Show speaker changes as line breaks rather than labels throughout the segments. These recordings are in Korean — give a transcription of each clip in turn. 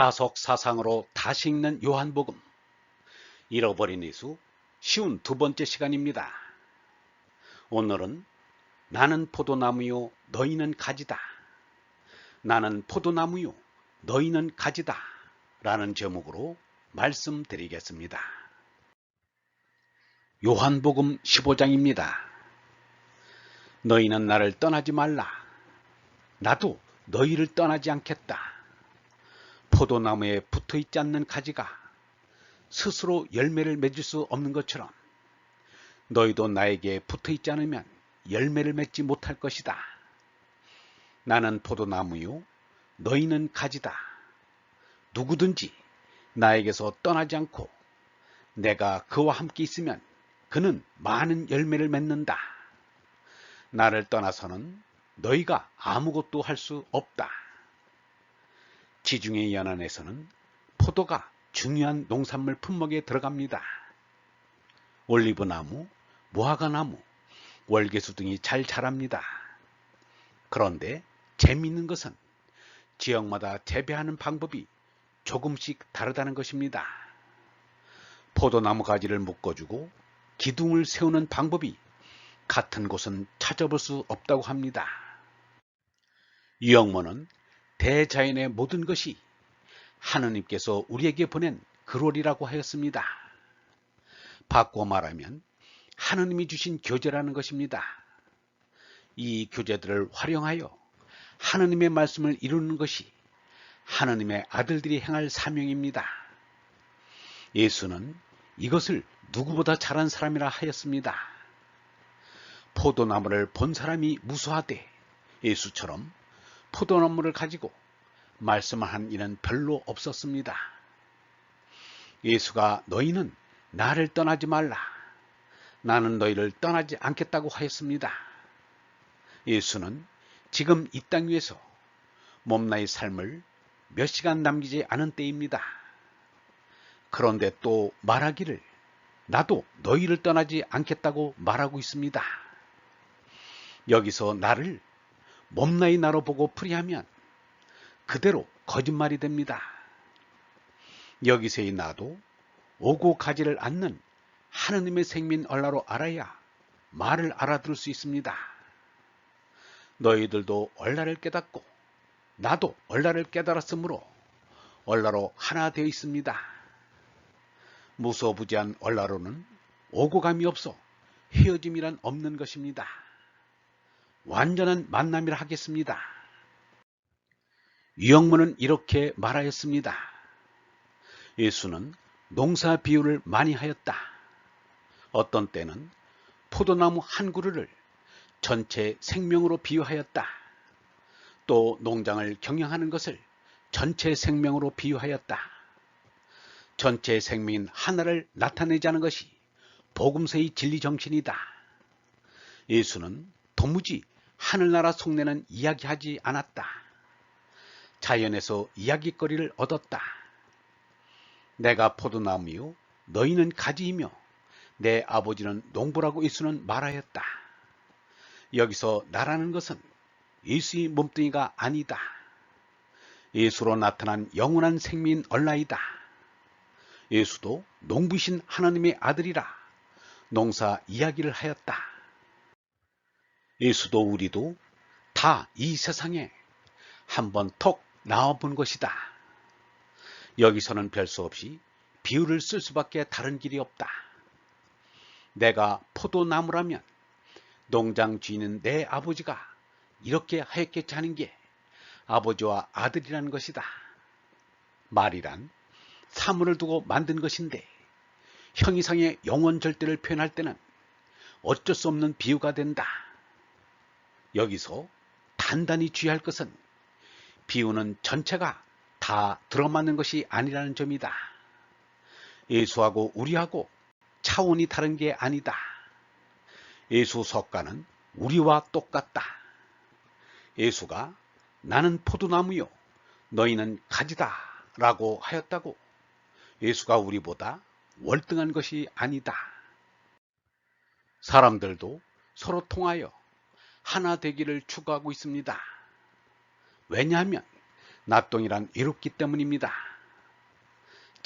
다속 사상으로 다시 읽는 요한복음. 잃어버린 예수 쉬운 두 번째 시간입니다. 오늘은 나는 포도나무요 너희는 가지다. 나는 포도나무요 너희는 가지다 라는 제목으로 말씀드리겠습니다. 요한복음 15장입니다. 너희는 나를 떠나지 말라. 나도 너희를 떠나지 않겠다. 포도나무에 붙어있지 않는 가지가 스스로 열매를 맺을 수 없는 것처럼 너희도 나에게 붙어있지 않으면 열매를 맺지 못할 것이다. 나는 포도나무요 너희는 가지다. 누구든지 나에게서 떠나지 않고 내가 그와 함께 있으면 그는 많은 열매를 맺는다. 나를 떠나서는 너희가 아무것도 할 수 없다. 지중해 연안에서는 포도가 중요한 농산물 품목에 들어갑니다. 올리브나무, 무화과나무, 월계수 등이 잘 자랍니다. 그런데 재미있는 것은 지역마다 재배하는 방법이 조금씩 다르다는 것입니다. 포도나무 가지를 묶어주고 기둥을 세우는 방법이 같은 곳은 찾아볼 수 없다고 합니다. 유영모는 대자연의 모든 것이 하느님께서 우리에게 보낸 글월이라고 하였습니다. 바꿔 말하면 하느님이 주신 교재라는 것입니다. 이 교재들을 활용하여 하느님의 말씀을 이루는 것이 하느님의 아들들이 행할 사명입니다. 예수는 이것을 누구보다 잘한 사람이라 하였습니다. 포도나무를 본 사람이 무수하되 예수처럼 포도나무를 가지고 말씀을 한 이는 별로 없었습니다. 예수가 너희는 나를 떠나지 말라. 나는 너희를 떠나지 않겠다고 하였습니다. 예수는 지금 이 땅 위에서 몸나의 삶을 몇 시간 남기지 않은 때입니다. 그런데 또 말하기를 나도 너희를 떠나지 않겠다고 말하고 있습니다. 여기서 나를 몸나의 나로 보고 풀이하면 그대로 거짓말이 됩니다. 여기서의 나도 오고 가지를 않는 하느님의 생민 얼라로 알아야 말을 알아들을 수 있습니다. 너희들도 얼라를 깨닫고 나도 얼라를 깨달았으므로 얼라로 하나 되어 있습니다. 무소부지한 얼라로는 오고 감이 없어 헤어짐이란 없는 것입니다. 완전한 만남이라 하겠습니다. 유영문은 이렇게 말하였습니다. 예수는 농사 비유를 많이 하였다. 어떤 때는 포도나무 한 그루를 전체 생명으로 비유하였다. 또 농장을 경영하는 것을 전체 생명으로 비유하였다. 전체 생명인 하나를 나타내지 않은 것이 복음서의 진리 정신이다. 예수는 도무지 하늘나라 속내는 이야기하지 않았다. 자연에서 이야기거리를 얻었다. 내가 포도나무요 너희는 가지이며 내 아버지는 농부라고 예수는 말하였다. 여기서 나라는 것은 예수의 몸뚱이가 아니다. 예수로 나타난 영원한 생명인 얼라이다. 예수도 농부이신 하나님의 아들이라 농사 이야기를 하였다. 예수도 우리도 다 이 세상에 한번 톡 나와본 것이다. 여기서는 별 수 없이 비유를 쓸 수밖에 다른 길이 없다. 내가 포도나무라면 농장 주인은 내 아버지가 이렇게 하였겠지 하는 게 아버지와 아들이라는 것이다. 말이란 사물을 두고 만든 것인데 형이상의 영원 절대를 표현할 때는 어쩔 수 없는 비유가 된다. 여기서 단단히 주의할 것은 비유는 전체가 다 들어맞는 것이 아니라는 점이다. 예수하고 우리하고 차원이 다른 게 아니다. 예수 석가는 우리와 똑같다. 예수가 나는 포도나무요 너희는 가지다 라고 하였다고 예수가 우리보다 월등한 것이 아니다. 사람들도 서로 통하여 하나 되기를 추구하고 있습니다. 왜냐하면 나똥이란 외롭기 때문입니다.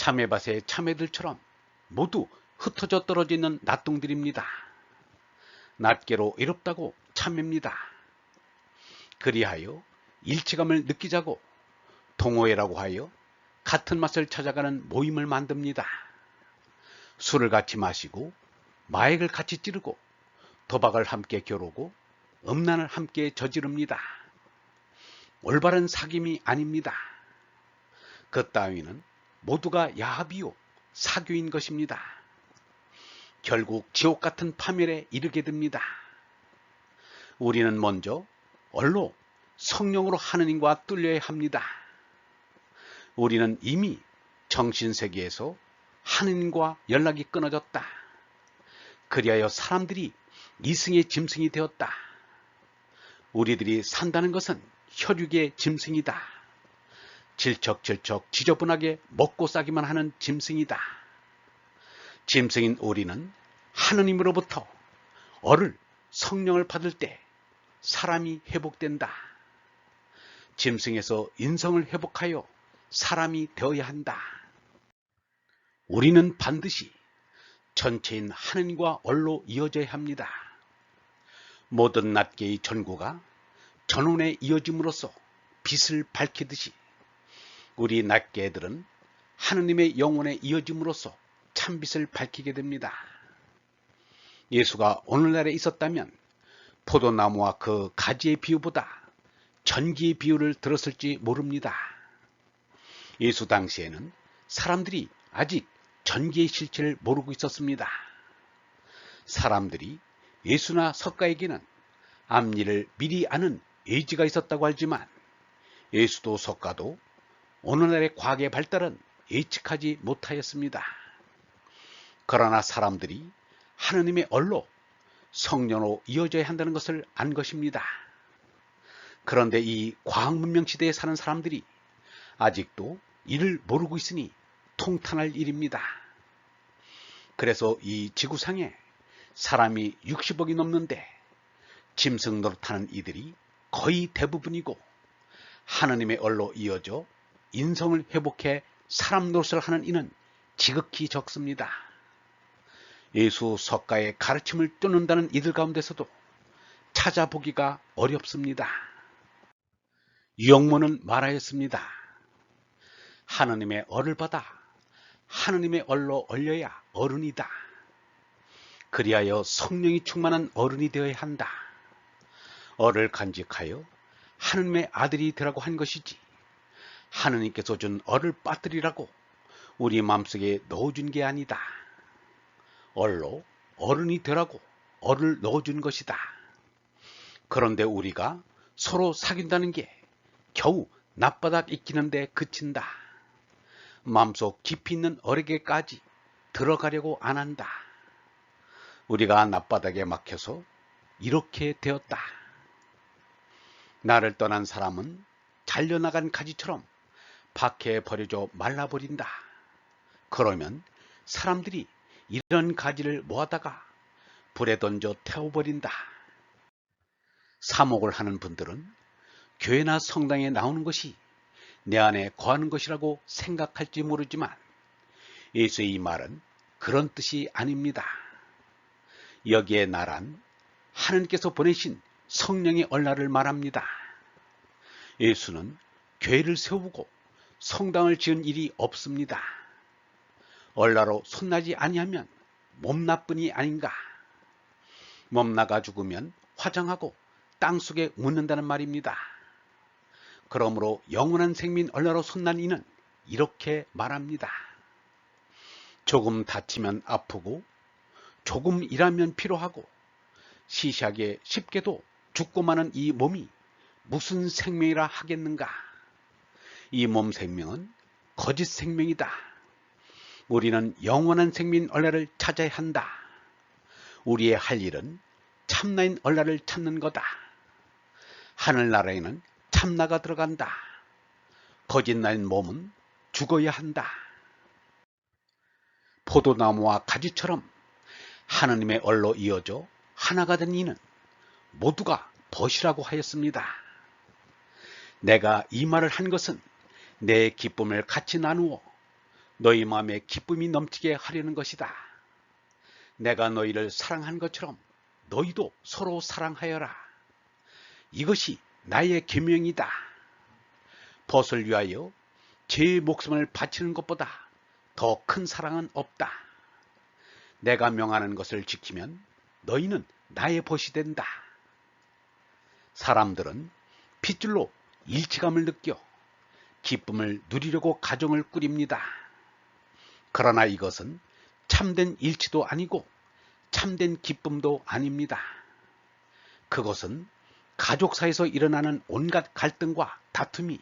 참외밭의 참외들처럼 모두 흩어져 떨어져 있는 낫동들입니다. 낱개로 외롭다고 참외입니다. 그리하여 일체감을 느끼자고 동호회라고 하여 같은 맛을 찾아가는 모임을 만듭니다. 술을 같이 마시고 마액을 같이 찌르고 도박을 함께 겨루고 음란을 함께 저지릅니다. 올바른 사귐이 아닙니다. 그 따위는 모두가 야합이요 사교인 것입니다. 결국 지옥 같은 파멸에 이르게 됩니다. 우리는 먼저 얼로 성령으로 하느님과 뚫려야 합니다. 우리는 이미 정신세계에서 하느님과 연락이 끊어졌다. 그리하여 사람들이 이승의 짐승이 되었다. 우리들이 산다는 것은 혈육의 짐승이다. 질척질척 지저분하게 먹고 싸기만 하는 짐승이다. 짐승인 우리는 하느님으로부터 얼을 성령을 받을 때 사람이 회복된다. 짐승에서 인성을 회복하여 사람이 되어야 한다. 우리는 반드시 전체인 하느님과 얼로 이어져야 합니다. 모든 낱개의 전구가 전원에 이어짐으로써 빛을 밝히듯이 우리 낱개들은 하느님의 영혼에 이어짐으로써 참빛을 밝히게 됩니다. 예수가 오늘날에 있었다면 포도나무와 그 가지의 비유보다 전기의 비유를 들었을지 모릅니다. 예수 당시에는 사람들이 아직 전기의 실체를 모르고 있었습니다. 사람들이 예수나 석가에게는 앞일을 미리 아는 의지가 있었다고 알지만 예수도 석가도 오늘날의 과학의 발달은 예측하지 못하였습니다. 그러나 사람들이 하느님의 얼로 성령으로 이어져야 한다는 것을 안 것입니다. 그런데 이 과학문명 시대에 사는 사람들이 아직도 이를 모르고 있으니 통탄할 일입니다. 그래서 이 지구상에 사람이 60억이 넘는데 짐승 노릇하는 이들이 거의 대부분이고 하느님의 얼로 이어져 인성을 회복해 사람 노릇을 하는 이는 지극히 적습니다. 예수 석가의 가르침을 쫓는다는 이들 가운데서도 찾아보기가 어렵습니다. 유영모는 말하였습니다. 하느님의 얼을 받아 하느님의 얼로 얼려야 어른이다. 그리하여 성령이 충만한 어른이 되어야 한다. 얼을 간직하여 하느님의 아들이 되라고 한 것이지 하느님께서 준 얼을 빠뜨리라고 우리 마음속에 넣어준 게 아니다. 얼로 어른이 되라고 얼을 넣어준 것이다. 그런데 우리가 서로 사귄다는 게 겨우 낯바닥 익히는데 그친다. 마음속 깊이 있는 얼에게까지 들어가려고 안 한다. 우리가 낯바닥에 막혀서 이렇게 되었다. 나를 떠난 사람은 잘려나간 가지처럼 밖에 버려져 말라버린다. 그러면 사람들이 이런 가지를 모아다가 불에 던져 태워버린다. 사목을 하는 분들은 교회나 성당에 나오는 것이 내 안에 거하는 것이라고 생각할지 모르지만 예수의 이 말은 그런 뜻이 아닙니다. 여기에 나란 하느님께서 보내신 성령의 얼라를 말합니다. 예수는 교회를 세우고 성당을 지은 일이 없습니다. 얼라로 손나지 아니하면 몸나뿐이 아닌가. 몸나가 죽으면 화장하고 땅속에 묻는다는 말입니다. 그러므로 영원한 생민 얼라로 손난 이는 이렇게 말합니다. 조금 다치면 아프고 조금 일하면 피로하고 시시하게 쉽게도 죽고 마는 이 몸이 무슨 생명이라 하겠는가. 이 몸 생명은 거짓 생명이다. 우리는 영원한 생민 얼라를 찾아야 한다. 우리의 할 일은 참나인 얼라를 찾는 거다. 하늘나라에는 참나가 들어간다. 거짓나인 몸은 죽어야 한다. 포도나무와 가지처럼 하느님의 얼로 이어져 하나가 된 이는 모두가 벗이라고 하였습니다. 내가 이 말을 한 것은 내 기쁨을 같이 나누어 너희 마음에 기쁨이 넘치게 하려는 것이다. 내가 너희를 사랑한 것처럼 너희도 서로 사랑하여라. 이것이 나의 계명이다. 벗을 위하여 제 목숨을 바치는 것보다 더 큰 사랑은 없다. 내가 명하는 것을 지키면 너희는 나의 벗이 된다. 사람들은 핏줄로 일치감을 느껴 기쁨을 누리려고 가정을 꾸립니다. 그러나 이것은 참된 일치도 아니고 참된 기쁨도 아닙니다. 그것은 가족 사이에서 일어나는 온갖 갈등과 다툼이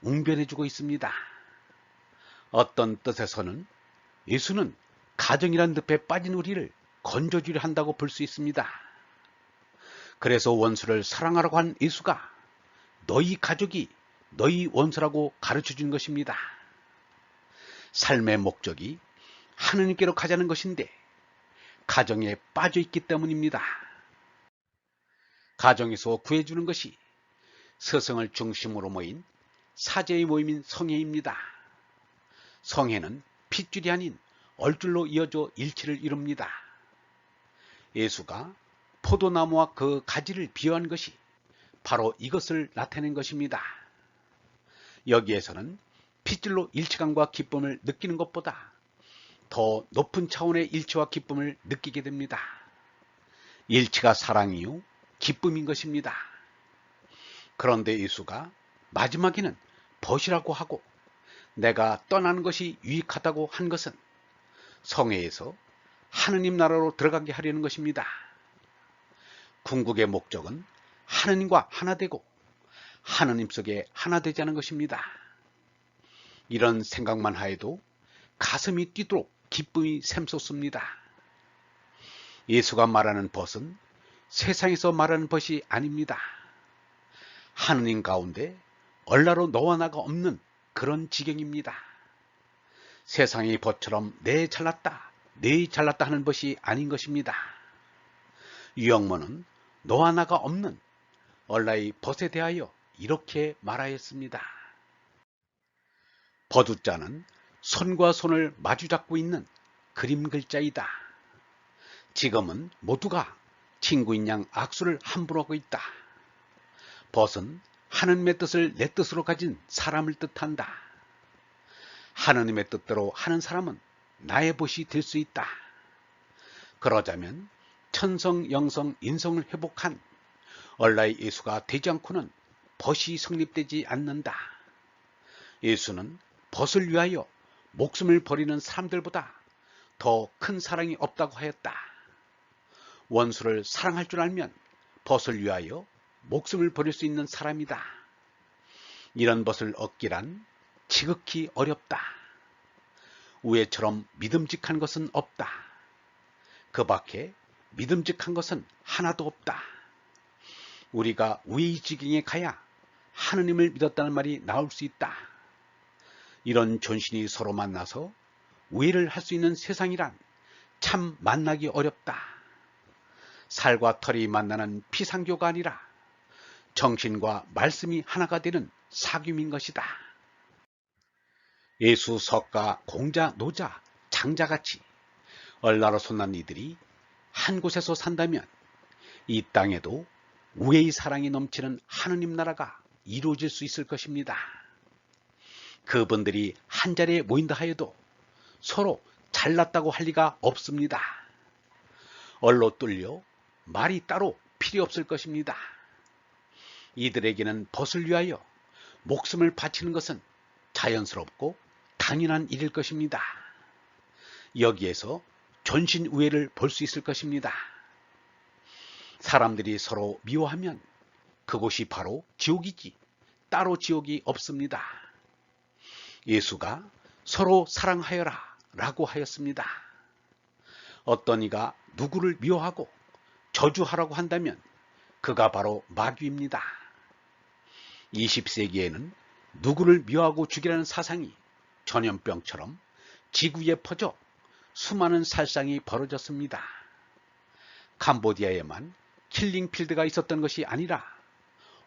웅변해주고 있습니다. 어떤 뜻에서는 예수는 가정이란 늪에 빠진 우리를 건져주려 한다고 볼 수 있습니다. 그래서 원수를 사랑하라고 한 예수가 너희 가족이 너희 원수라고 가르쳐 준 것입니다. 삶의 목적이 하느님께로 가자는 것인데 가정에 빠져 있기 때문입니다. 가정에서 구해주는 것이 스승을 중심으로 모인 사제의 모임인 성회입니다. 성회는 핏줄이 아닌 얼줄로 이어져 일치를 이룹니다. 예수가 포도나무와 그 가지를 비유한 것이 바로 이것을 나타낸 것입니다. 여기에서는 핏줄로 일치감과 기쁨을 느끼는 것보다 더 높은 차원의 일치와 기쁨을 느끼게 됩니다. 일치가 사랑이요 기쁨인 것입니다. 그런데 예수가 마지막에는 벗이라고 하고 내가 떠나는 것이 유익하다고 한 것은 성회에서 하느님 나라로 들어가게 하려는 것입니다. 궁극의 목적은 하느님과 하나 되고 하느님 속에 하나 되자는 것입니다. 이런 생각만 하여도 가슴이 뛰도록 기쁨이 샘솟습니다. 예수가 말하는 벗은 세상에서 말하는 벗이 아닙니다. 하느님 가운데 얼라로 너와 나가 없는 그런 지경입니다. 세상의 벗처럼 내 잘났다 하는 벗이 아닌 것입니다. 유영모는 너와 나가 없는 얼라의 벗에 대하여 이렇게 말하였습니다. 버두자는 손과 손을 마주 잡고 있는 그림 글자이다. 지금은 모두가 친구인 양 악수를 함부로 하고 있다. 벗은 하느님의 뜻을 내 뜻으로 가진 사람을 뜻한다. 하느님의 뜻대로 하는 사람은 나의 벗이 될 수 있다. 그러자면 천성, 영성, 인성을 회복한 얼라의 예수가 되지 않고는 벗이 성립되지 않는다. 예수는 벗을 위하여 목숨을 버리는 사람들보다 더 큰 사랑이 없다고 하였다. 원수를 사랑할 줄 알면 벗을 위하여 목숨을 버릴 수 있는 사람이다. 이런 벗을 얻기란 지극히 어렵다. 우애처럼 믿음직한 것은 없다. 그 밖에 믿음직한 것은 하나도 없다. 우리가 우애의 지경에 가야 하느님을 믿었다는 말이 나올 수 있다. 이런 존신이 서로 만나서 우애를 할 수 있는 세상이란 참 만나기 어렵다. 살과 털이 만나는 피상교가 아니라 정신과 말씀이 하나가 되는 사귐인 것이다. 예수, 석가, 공자, 노자, 장자같이 얼나로 손난 이들이 한 곳에서 산다면 이 땅에도 우애의 사랑이 넘치는 하느님 나라가 이루어질 수 있을 것입니다. 그분들이 한자리에 모인다 하여도 서로 잘났다고 할 리가 없습니다. 얼로 뚫려 말이 따로 필요 없을 것입니다. 이들에게는 벗을 위하여 목숨을 바치는 것은 자연스럽고 당연한 일일 것입니다. 여기에서 전신우애를 볼 수 있을 것입니다. 사람들이 서로 미워하면 그곳이 바로 지옥이지 따로 지옥이 없습니다. 예수가 서로 사랑하여라 라고 하였습니다. 어떤 이가 누구를 미워하고 저주하라고 한다면 그가 바로 마귀입니다. 20세기에는 누구를 미워하고 죽이라는 사상이 전염병처럼 지구에 퍼져 수많은 살상이 벌어졌습니다. 캄보디아에만 킬링필드가 있었던 것이 아니라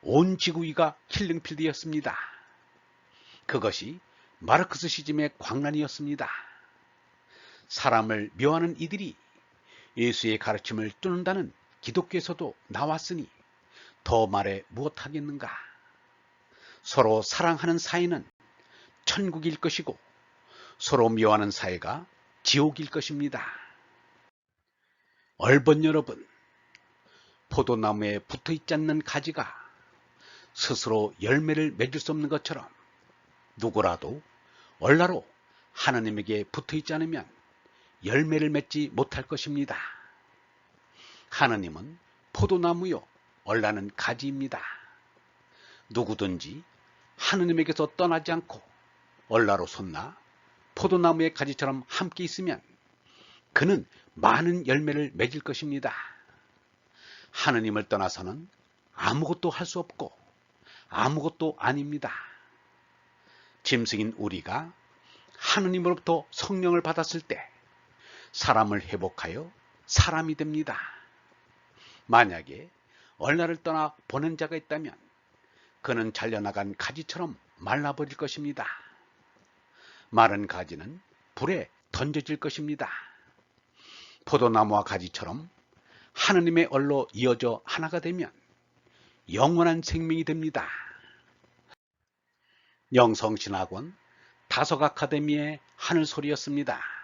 온 지구 위가 킬링필드였습니다. 그것이 마르크스시즘의 광란이었습니다. 사람을 미워하는 이들이 예수의 가르침을 뚫는다는 기독교에서도 나왔으니 더 말해 무엇하겠는가. 서로 사랑하는 사이는 천국일 것이고 서로 미워하는 사이가 지옥일 것입니다. 얼번 여러분, 포도나무에 붙어있지 않는 가지가 스스로 열매를 맺을 수 없는 것처럼 누구라도 얼라로 하나님에게 붙어있지 않으면 열매를 맺지 못할 것입니다. 하나님은 포도나무요, 얼라는 가지입니다. 누구든지 하나님에게서 떠나지 않고 얼라로 솟나 포도나무의 가지처럼 함께 있으면 그는 많은 열매를 맺을 것입니다. 하나님을 떠나서는 아무것도 할 수 없고 아무것도 아닙니다. 짐승인 우리가 하나님으로부터 성령을 받았을 때 사람을 회복하여 사람이 됩니다. 만약에 얼라를 떠나 보낸 자가 있다면 그는 잘려나간 가지처럼 말라버릴 것입니다. 마른 가지는 불에 던져질 것입니다. 포도나무와 가지처럼 하나님의 얼로 이어져 하나가 되면 영원한 생명이 됩니다. 영성신학원 다석 아카데미의 하늘소리였습니다.